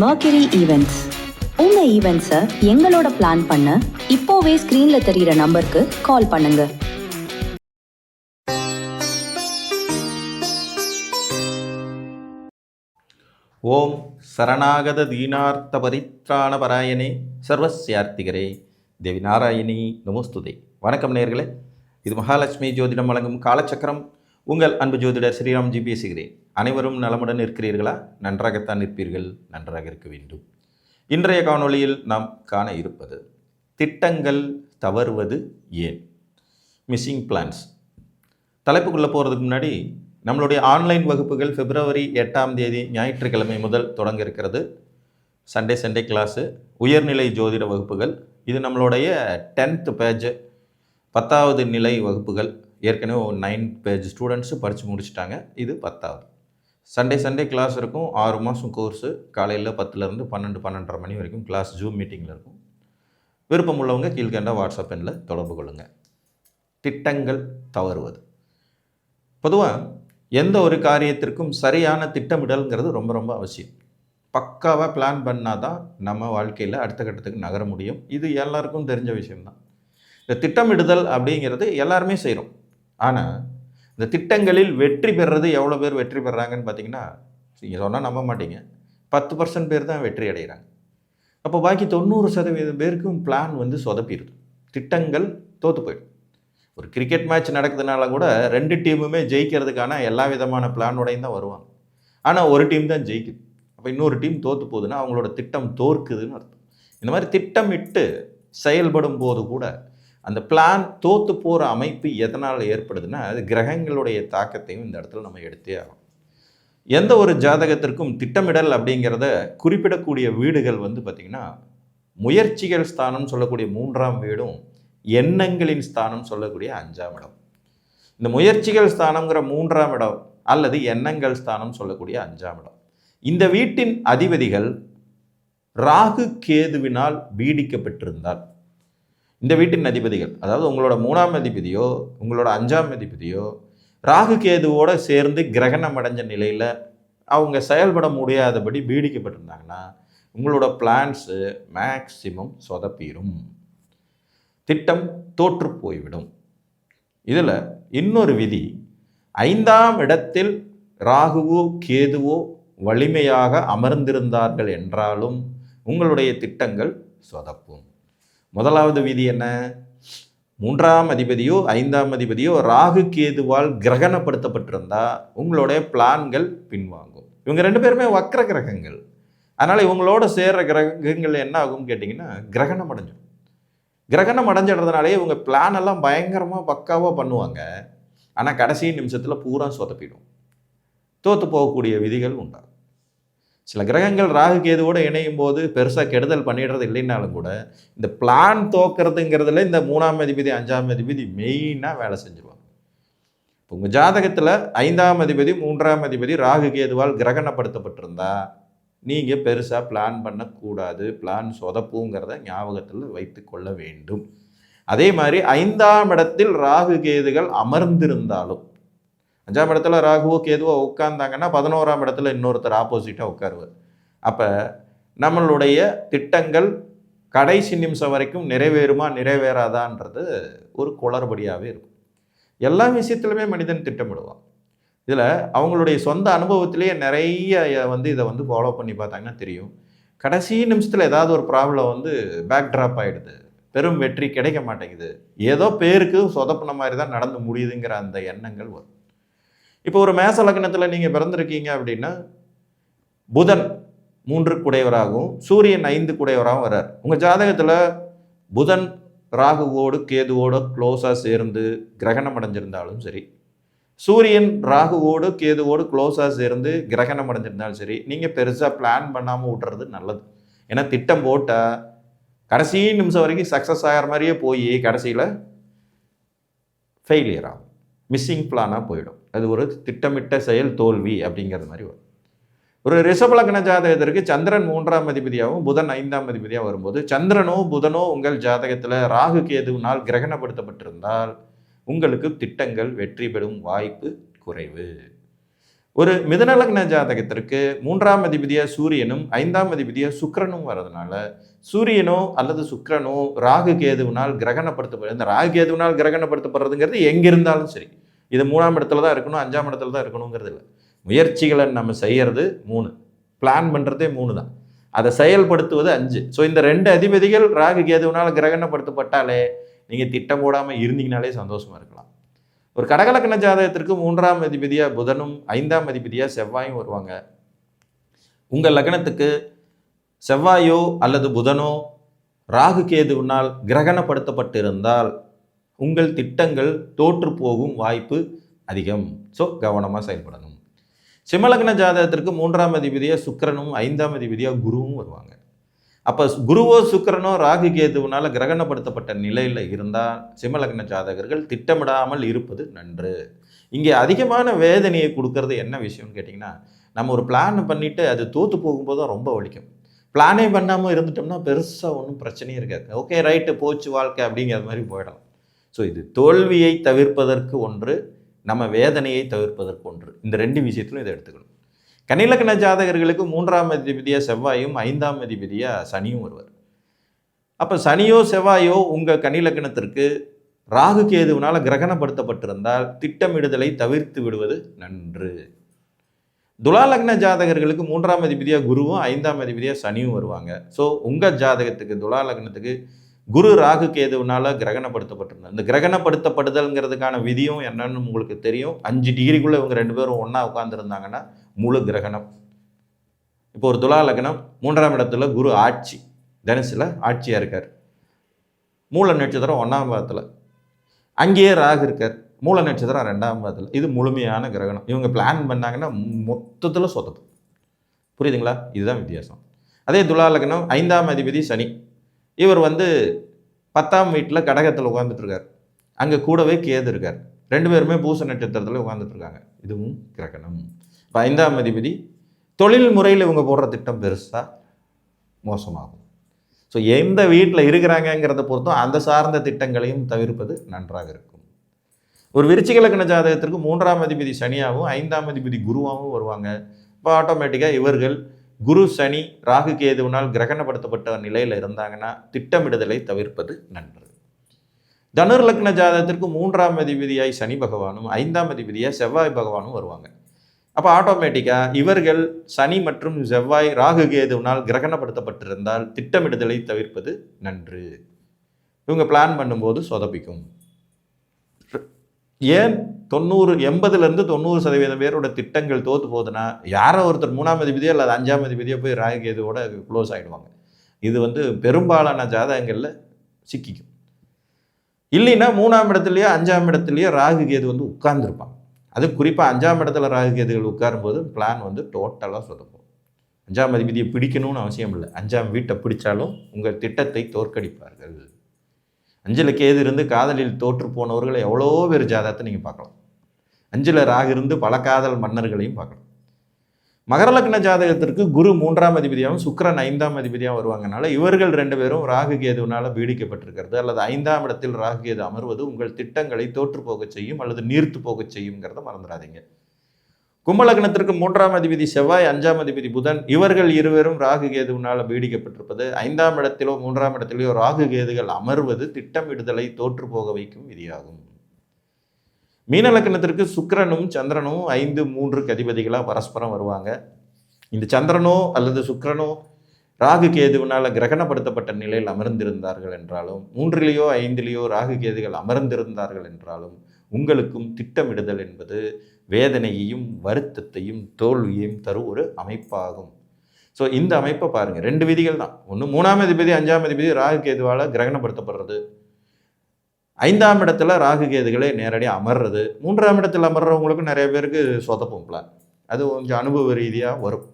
Mercury Events. உங்க ஈவெண்ட்ஸை எங்களோட plan பண்ண இப்போவே ஸ்கிரீன்ல தெரியுற நம்பருக்கு கால் பண்ணுங்க. ஓம் சரணாகத தீனார்த்த பரித்ராண பராயணே சர்வஸ்யார்த்திகரே தேவி நாராயணி நமோஸ்துதே. வணக்கம் நேயர்களே, இது மகாலட்சுமி ஜோதிடம் வழங்கும் காலச்சக்கரம். உங்கள் அன்பு ஜோதிடர் ஸ்ரீராம்ஜி பேசுகிறேன். அனைவரும் நலமுடன் இருக்கிறீர்களா? நன்றாகத்தான் இருப்பீர்கள், நன்றாக இருக்க வேண்டும். இன்றைய காணொளியில் நாம் காண இருப்பது திட்டங்கள் தவறுவது ஏன், மிஸ்ஸிங் பிளான்ஸ். தலைப்புக்குள்ளே போகிறதுக்கு முன்னாடி, நம்மளுடைய ஆன்லைன் வகுப்புகள் February 8 ஞாயிற்றுக்கிழமை முதல் தொடங்க இருக்கிறது. சண்டே கிளாஸு, உயர்நிலை ஜோதிட வகுப்புகள். இது நம்மளுடைய 10th பேஜ் 10வது நிலை வகுப்புகள். ஏற்கனவே 9 பேஜ் ஸ்டூடெண்ட்ஸு படித்து முடிச்சுட்டாங்க. இது 10வது. சண்டே கிளாஸ் இருக்கும். 6 மாதம் கோர்ஸு. காலையில் 10லேருந்து 12-12:30 மணி வரைக்கும் கிளாஸ் ஜூம் மீட்டிங்கில் இருக்கும். விருப்பம் உள்ளவங்க கீழ்கண்ட வாட்ஸ்அப் எண்ணில் தொடர்பு கொள்ளுங்கள். திட்டங்கள் தவறுவது. பொதுவாக எந்த ஒரு காரியத்திற்கும் சரியான திட்டமிடல்ங்கிறது ரொம்ப ரொம்ப அவசியம். பக்காவாக பிளான் பண்ணால் தான் நம்ம வாழ்க்கையில் அடுத்த கட்டத்துக்கு நகர முடியும். இது எல்லாருக்கும் தெரிஞ்ச விஷயம்தான். இந்த திட்டமிடுதல் அப்படிங்கிறது எல்லாருமே செய்கிறோம். ஆனால் இந்த திட்டங்களில் வெற்றி பெறுறது எவ்வளோ பேர் வெற்றி பெறுறாங்கன்னு பார்த்தீங்கன்னா, நீங்கள் சொன்னால் நம்ப மாட்டீங்க, 10% பேர் தான் வெற்றி அடைகிறாங்க. அப்போ பாக்கி 90% பேருக்கும் பிளான் சொதப்பிடுது. திட்டங்கள் தோற்று போயிடும். ஒரு கிரிக்கெட் மேட்ச் நடக்குதுனால கூட 2 டீமுமே ஜெயிக்கிறதுக்கான எல்லா விதமான பிளானோடையும் தான் வருவாங்க. ஆனால் ஒரு டீம் தான் ஜெயிக்குது. அப்போ இன்னொரு டீம் தோற்று போகுதுன்னா அவங்களோட திட்டம் தோற்குதுன்னு அர்த்தம். இந்த மாதிரி திட்டமிட்டு செயல்படும் போது கூட அந்த பிளான் தோற்று போகிற அமைப்பு எதனால் ஏற்படுதுன்னா, அது கிரகங்களுடைய தாக்கத்தையும் இந்த இடத்துல நம்ம எடுத்தே ஆகும். எந்த ஒரு ஜாதகத்திற்கும் திட்டமிடல் அப்படிங்கிறத குறிப்பிடக்கூடிய வீடுகள் பார்த்திங்கன்னா, முயற்சிகள் ஸ்தானம் சொல்லக்கூடிய 3ஆம் வீடும், எண்ணங்களின் ஸ்தானம் சொல்லக்கூடிய 5ஆம் இடம். இந்த முயற்சிகள் ஸ்தானங்கிற 3ஆம் இடம் அல்லது எண்ணங்கள் ஸ்தானம் சொல்லக்கூடிய 5ஆம் இடம், இந்த வீட்டின் அதிபதிகள் ராகு கேதுவினால் பீடிக்கப்பட்டிருந்தால், இந்த வீட்டின் அதிபதிகள், அதாவது உங்களோட 3ஆம் அதிபதியோ உங்களோட 5ஆம் அதிபதியோ ராகு கேதுவோடு சேர்ந்து கிரகணம் அடைஞ்ச நிலையில் அவங்க செயல்பட முடியாதபடி பீடிக்கப்பட்டிருந்தாங்கன்னா உங்களோட பிளான்ஸு மேக்சிமம் சொதப்பிடும், திட்டம் தோற்று போய்விடும். இதில் இன்னொரு விதி, 5ஆம் இடத்தில் ராகுவோ கேதுவோ வலிமையாக அமர்ந்திருந்தார்கள் என்றாலும் உங்களுடைய திட்டங்கள் சொதப்பும். முதலாவது விதி என்ன? 3ஆம் அதிபதியோ 5ஆம் அதிபதியோ ராகு கேதுவால் கிரகணப்படுத்தப்பட்டிருந்தா உங்களுடைய பிளான்கள் பின்வாங்கும். இவங்க 2 பேருமே வக்ர கிரகங்கள். அதனால் இவங்களோட சேர்ற கிரகங்கள் என்ன ஆகும்னு கேட்டிங்கன்னா, கிரகணம் அடைஞ்சிடும். கிரகணம் அடைஞ்சிடுறதுனாலே இவங்க பிளான் எல்லாம் பயங்கரமாக பக்காவாக பண்ணுவாங்க. ஆனால் கடைசி நிமிஷத்தில் பூரா சொதப்பிடும், தோற்று போகக்கூடிய விதிகள் உண்டாகும். சில கிரகங்கள் ராகு கேதுவோடு இணையும் போது பெருசாக கெடுதல் பண்ணிடுறது இல்லைன்னாலும் கூட இந்த பிளான் தோக்கிறதுங்கிறதுல இந்த 3ஆம் அதிபதி 5ஆம் அதிபதி மெயினாக வேலை செஞ்சுருவாங்க. இப்போ உங்கள் ஜாதகத்தில் 5ஆம் அதிபதி 3ஆம் அதிபதி ராகு கேதுவால் கிரகணப்படுத்தப்பட்டிருந்தா நீங்கள் பெருசாக பிளான் பண்ணக்கூடாது. பிளான் சொதப்புங்கிறத ஞாபகத்தில் வைத்து கொள்ள வேண்டும். அதே மாதிரி 5ஆம் இடத்தில் ராகு கேதுகள் அமர்ந்திருந்தாலும், 5ஆம் இடத்துல ராகுவோ கேதுவோ உட்கார்ந்தாங்கன்னா 11ஆம் இடத்துல இன்னொருத்தர் ஆப்போசிட்டாக உட்காருவார். அப்போ நம்மளுடைய திட்டங்கள் கடைசி நிமிஷம் வரைக்கும் நிறைவேறுமா நிறைவேறாதான்றது ஒரு குளறுபடியாகவே இருக்கும். எல்லா விஷயத்துலையுமே மனிதன் திட்டமிடுவான். இதில் அவங்களுடைய சொந்த அனுபவத்திலேயே நிறைய இதை ஃபாலோ பண்ணி பார்த்தாங்கன்னா தெரியும். கடைசி நிமிஷத்தில் ஏதாவது ஒரு ப்ராப்ளம் பேக் ட்ராப் ஆகிடுது, பெரும் வெற்றி கிடைக்க மாட்டேங்குது, ஏதோ பேருக்கு சொதப்பின மாதிரி தான் நடந்து முடியுதுங்கிற அந்த எண்ணங்கள் வரும். இப்போ ஒரு மேச லக்னத்தில் நீங்கள் பிறந்திருக்கீங்க அப்படின்னா, புதன் 3 குடையவராகவும் சூரியன் 5 குடையவராகவும் வர்றார். உங்கள் ஜாதகத்தில் புதன் ராகுவோடு கேதுவோடு க்ளோஸாக சேர்ந்து கிரகணம் அடைஞ்சிருந்தாலும் சரி, சூரியன் ராகுவோடு கேதுவோடு க்ளோஸாக சேர்ந்து கிரகணம் அடைஞ்சிருந்தாலும் சரி, நீங்கள் பெருசாக பிளான் பண்ணாமல் விட்டுறது நல்லது. ஏன்னா திட்டம் போட்டால் கடைசி நிமிஷம் வரைக்கும் சக்ஸஸ் ஆகிற மாதிரியே போய் கடைசியில் ஃபெயிலியர் ஆகும், மிஸ்ஸிங் பிளானாக போயிடும். அது ஒரு திட்டமிட்ட செயல் தோல்வி அப்படிங்கிறது மாதிரி வரும். ஒரு ரிஷப லக்ன ஜாதகத்திற்கு சந்திரன் 3ஆம் அதிபதியாகவும் புதன் 5ஆம் அதிபதியாக வரும்போது, சந்திரனோ புதனோ உங்கள் ஜாதகத்தில் ராகு கேதுவினால் கிரகணப்படுத்தப்பட்டிருந்தால் உங்களுக்கு திட்டங்கள் வெற்றி பெறும் வாய்ப்பு குறைவு. ஒரு மிதுன லக்ன ஜாதகத்திற்கு 3ஆம் அதிபதியா சூரியனும் 5ஆம் அதிபதியா சுக்கிரனும் வர்றதுனால சூரியனோ அல்லது சுக்கிரனோ ராகு கேதுவினால் கிரகணப்படுத்தப்படுது. இந்த ராகு கேதுவினால் கிரகணப்படுத்தப்படுறதுங்கிறது எங்க இருந்தாலும் சரி, இது 3ஆம் இடத்துல தான் இருக்கணும், 5ஆம் இடத்துல தான் இருக்கணுங்கிறது இல்லை. முயற்சிகளை நம்ம செய்யறது 3, பிளான் பண்றதே 3 தான், அதை செயல்படுத்துவது 5. ஸோ இந்த 2 அதிபதிகள் ராகு கேதுவினால் கிரகணப்படுத்தப்பட்டாலே நீங்க திட்டம் போடாமல் இருந்தீங்கனாலே சந்தோஷமா இருக்கலாம். ஒரு கடகலக்கண ஜாதகத்திற்கு 3ஆம் அதிபதியா புதனும் 5ஆம் அதிபதியா செவ்வாயும் வருவாங்க. உங்கள் லக்னத்துக்கு செவ்வாயோ அல்லது புதனோ ராகு கேதுவினால் கிரகணப்படுத்தப்பட்டிருந்தால் உங்கள் திட்டங்கள் தோற்று போகும் வாய்ப்பு அதிகம். ஸோ கவனமாக செயல்படணும். சிம்மலக்ன ஜாதகத்திற்கு 3ஆம் அதிபதியா சுக்கிரனும் 5ஆம் அதிபதியா குருவும் வருவாங்க. அப்போ குருவோ சுக்கிரனோ ராகு கேதுவினால கிரகணப்படுத்தப்பட்ட நிலையில் இருந்தால் சிம்மலக்ன ஜாதகர்கள் திட்டமிடாமல் இருப்பது நன்று. இங்கே அதிகமான வேதனையை கொடுக்கறது என்ன விஷயம்னு கேட்டிங்கன்னா, நம்ம ஒரு பிளான் பண்ணிவிட்டு அது தோற்று போகும்போது தான் ரொம்ப வலிக்கும். பிளானே பண்ணாமல் இருந்துட்டோம்னா பெருசாக ஒன்றும் பிரச்சனையும் இருக்காது. ஓகே ரைட்டு போச்சு வாழ்க்கை அப்படிங்கிற மாதிரி போயிடலாம். ஸோ இது தோல்வியை தவிர்ப்பதற்கு ஒன்று, நம்ம வேதனையை தவிர்ப்பதற்கு ஒன்று. இந்த 2 விஷயத்திலும் இதை எடுத்துக்கணும். கன்னிலக்ன ஜாதகர்களுக்கு 3ஆம் அதிபதியா செவ்வாயும் 5ஆம் அதிபதியா சனியும் வருவார். அப்போ சனியோ செவ்வாயோ உங்கள் கன்னிலக்னத்திற்கு ராகு கேதுவினால் கிரகணப்படுத்தப்பட்டிருந்தால் திட்டமிடுதலை தவிர்த்து விடுவது நன்று. துலாலக்ன ஜாதகர்களுக்கு 3ஆம் அதிபதியா குருவும் 5ஆம் அதிபதியா சனியும் வருவாங்க. ஸோ உங்கள் ஜாதகத்துக்கு துலாலக்னத்துக்கு குரு ராகு கேதுவினால கிரகணப்படுத்தப்பட்டிருந்தார். இந்த கிரகணப்படுத்தப்படுதல்ங்கிறதுக்கான விதியும் என்னன்னு உங்களுக்கு தெரியும். 5 டிகிரிக்குள்ளே இவங்க 2 பேரும் ஒன்றா உட்காந்துருந்தாங்கன்னா முழு கிரகணம். இப்போ ஒரு துலா லக்னம் 3ஆம் இடத்துல குரு ஆட்சி, தனுசில் ஆட்சியாக இருக்கார். மூல நட்சத்திரம் 1ஆம் பாதத்தில், அங்கேயே ராகு இருக்கார். மூல நட்சத்திரம் 2ஆம் பாதத்தில். இது முழுமையான கிரகணம். இவங்க பிளான் பண்ணாங்கன்னா மொத்தத்தில் சொதப்பு. புரியுதுங்களா? இதுதான் வித்தியாசம். அதே துலா லக்னம் 5ஆம் அதிபதி சனி, இவர் 10ஆம் வீட்டில் கடகத்தில் உட்காந்துட்டு இருக்கார். அங்கே கூடவே கேது இருக்கார். 2 பேருமே பூச நட்சத்திரத்தில் உட்காந்துட்டு இருக்காங்க. இதுவும் கிரகணம். இப்போ 5ஆம் அதிபதி தொழில் முறையில் இவங்க போடுற திட்டம் பெருசாக மோசமாகும். ஸோ எந்த வீட்டில் இருக்கிறாங்கங்கிறத பொறுத்தும் அந்த சார்ந்த திட்டங்களையும் தவிர்ப்பது நன்றாக இருக்கும். ஒரு விருச்சிக லக்ன ஜாதகத்திற்கு 3ஆம் அதிபதி சனியாகவும் 5ஆம் அதிபதி குருவாகவும் வருவாங்க. இப்போ ஆட்டோமேட்டிக்காக இவர்கள் குரு சனி ராகு கேதுவினால் கிரகணப்படுத்தப்பட்ட நிலையில் இருந்தாங்கன்னா திட்டமிடுதலை தவிர்ப்பது நன்று. தனுர் லக்ன ஜாதகத்திற்கு 3ஆம் அதிபதியாய் சனி பகவானும் 5ஆம் அதிபதியாய் செவ்வாய் பகவானும் வருவாங்க. அப்போ ஆட்டோமேட்டிக்காக இவர்கள் சனி மற்றும் செவ்வாய் ராகு கேதுவினால் கிரகணப்படுத்தப்பட்டிருந்தால் திட்டமிடுதலை தவிர்ப்பது நன்று. இவங்க பிளான் பண்ணும்போது சொதப்பிக்கும். ஏன் 80% 90% பேரோட திட்டங்கள் தோற்று போகுதுன்னா, யாரோ ஒருத்தர் 3ஆம் அதிபதியோ அல்லது 5ஆம் அதிபதியோ போய் ராகு கேதுவோட க்ளோஸ் ஆகிடுவாங்க. இது பெரும்பாலான ஜாதகங்களில் சிக்கிக்கும். இல்லைன்னா 3ஆம் இடத்துலையோ 5ஆம் இடத்துலையோ ராகு கேது உட்கார்ந்துருப்பாங்க. அது குறிப்பாக 5ஆம் இடத்துல ராகு கேதுகள் உட்காரும்போது பிளான் டோட்டலாக சொதப்போம். 5ஆம் அதிபதியை பிடிக்கணும்னு அவசியம் இல்லை. 5ஆம் வீட்டை பிடிச்சாலும் உங்கள் திட்டத்தை தோற்கடிப்பார்கள். 5ல் கேது இருந்து காதலில் தோற்று போனவர்களை எவ்வளோ பேர் ஜாதகத்தை நீங்கள் பார்க்கலாம். 5ல் ராகு இருந்து பல காதல் மன்னர்களையும் பார்க்கலாம். மகர லக்ன ஜாதகத்திற்கு குரு 3ஆம் அதிபதியாகவும் சுக்கிரன் 5ஆம் அதிபதியாகவும் வருவாங்கனால இவர்கள் 2 பேரும் ராகு கேதுவினால் பீடிக்கப்பட்டிருக்கிறது அல்லது 5ஆம் இடத்தில் ராகு கேது அமர்வது உங்கள் திட்டங்களை தோற்று போக செய்யும் அல்லது நீர்த்து போக செய்யுங்கிறத மறந்துடாதீங்க. கும்பலக்னத்திற்கு 3ஆம் அதிபதி செவ்வாய் 5ஆம் அதிபதி புதன் இவர்கள் இருவரும் ராகு கேதுவினால் பீடிக்கப்பட்டிருப்பது 5ஆம் இடத்திலோ 3ஆம் இடத்திலோ ராகு கேதுகள் அமர்வது திட்டமிடுதலை தோற்று போக வைக்கும் விதியாகும். மீன லக்னத்திற்கு சுக்கிரனும் சந்திரனும் 5, 3 அதிபதிகளாக பரஸ்பரம் வருவாங்க. இந்த சந்திரனோ அல்லது சுக்கிரனோ ராகு கேதுவினால் கிரகணப்படுத்தப்பட்ட நிலையில் அமர்ந்திருந்தார்கள் என்றாலும் 3லேயோ 5லேயோ ராகு கேதுகள் அமர்ந்திருந்தார்கள் என்றாலும் உங்களுக்கும் திட்டமிடுதல் என்பது வேதனையையும் வருத்தத்தையும் தோல்வியையும் தரும் ஒரு அமைப்பாகும். ஸோ இந்த அமைப்பை பாருங்கள். 2 விதிகள் தான். ஒன்று 3ஆம் அதிபதி 5ஆம் அதிபதி ராகு கேதுவால் கிரகணப்படுத்தப்படுறது, 5ஆம் இடத்துல ராகு கேதுகளே நேரடியாக அமர்றது. 3ஆம் இடத்துல அமர்றவங்களுக்கும் நிறைய பேருக்கு சொதப்பும் பிளான். அது கொஞ்சம் அனுபவ ரீதியாக வரும்.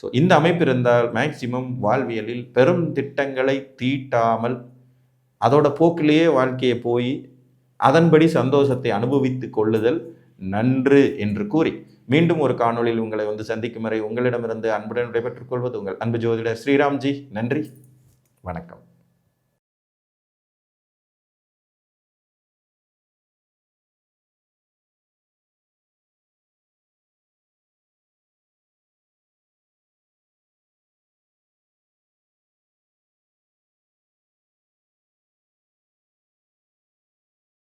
ஸோ இந்த அமைப்பு இருந்தால் மேக்சிமம் வாழ்வியலில் பெரும் திட்டங்களை தீட்டாமல் அதோட போக்கிலேயே வாழ்க்கையை போய் அதன்படி சந்தோஷத்தை அனுபவித்து கொள்ளுதல் நன்று என்று கூறி மீண்டும் ஒரு காணொளியில் உங்களை சந்திக்கும் வரை உங்களிடமிருந்து அன்புடன் விடைபெற்றுக் கொள்வது உங்கள் அன்பு ஜோதிடர் ஸ்ரீராம்ஜி. நன்றி, வணக்கம்.